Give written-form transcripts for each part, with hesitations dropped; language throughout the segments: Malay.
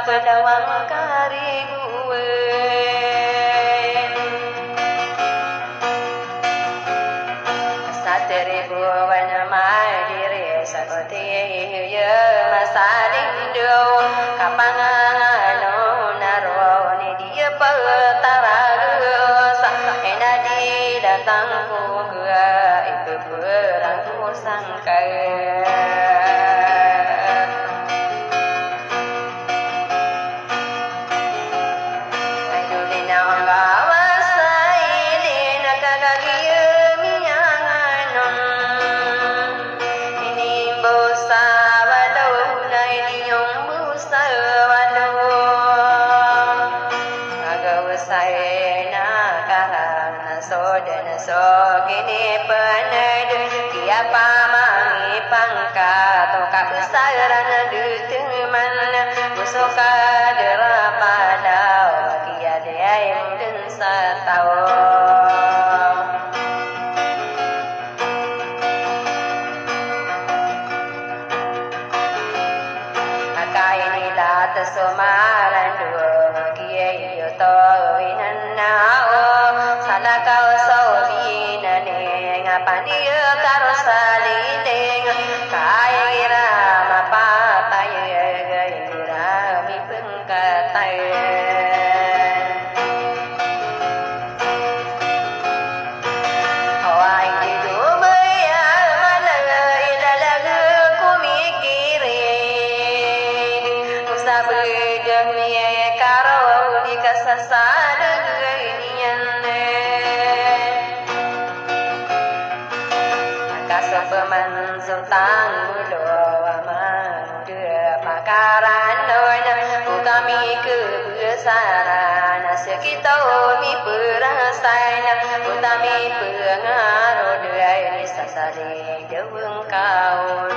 Pedawang kari gue Sateribu wana madiri Sakoti ya masadindo Kapangano naroni dia petaraga Sahena di datangku gua Ibu berangku sangka Gini penadu Kia pamangi pangkat Toka besaran duteman Musuka derapadau Kia diayam dan satau Akai nila tesumaran dua Kia yoto inanao Salah kau sobi Pandia karosalideng kaira mapatay gaira mi pengkatay Hawai di dumaya malay dalaga kumikirin Usabi jamiye karo di kasasadag Peman sultan bulu aman dia pakaran doa kami kebesaran sekitar mi perasaan kami pengaruh dia ini sasari deweng kaun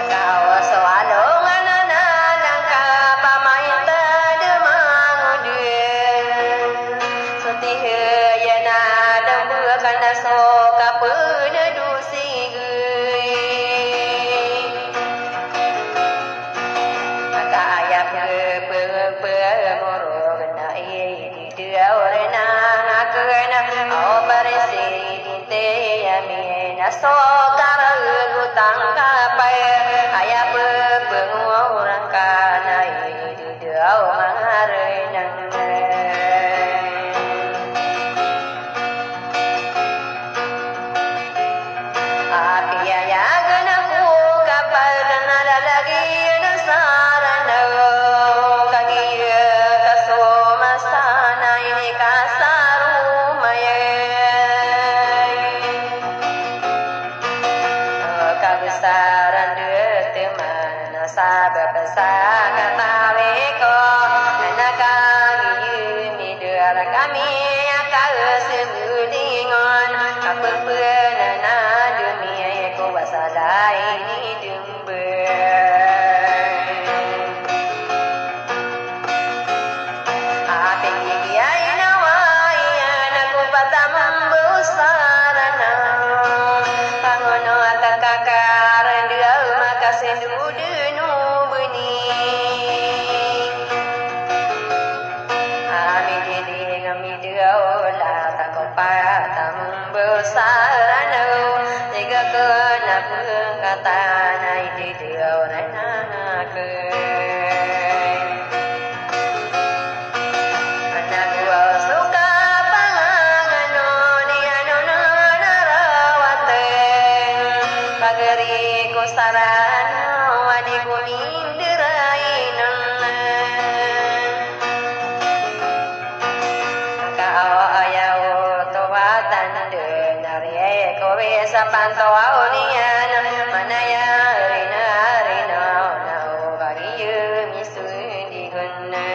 kau selalu so kapena dusi gui maka ayap moro gena di dia orena ngakena au barisi dinte yamina so karagu tangkapai ayap orang kana di dia mangarena sa ba ba sa ka ta ve ko na ka gi mi đưa ra kami ka se mu di ngon ka pu pu na du mi ko wa sa dai ni dum bu ta nay đi điều này na cười na gua suka pangano ni ano na rawate pagari ko sarana wadi ko mindirai nan ka ayaw to watan de nari ko sa panto aunian manaya rina rina na bagi misu di gunna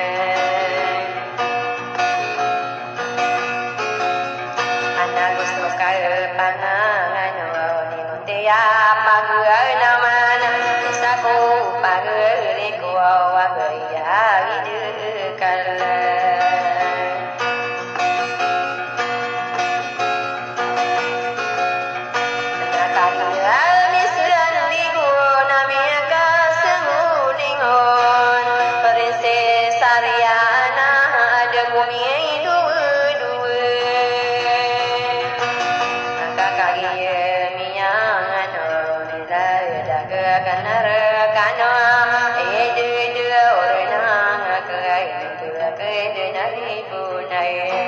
anak gusto ka panangan ni muntia pagai namana isa ko pagai ko wa gaya idukala Này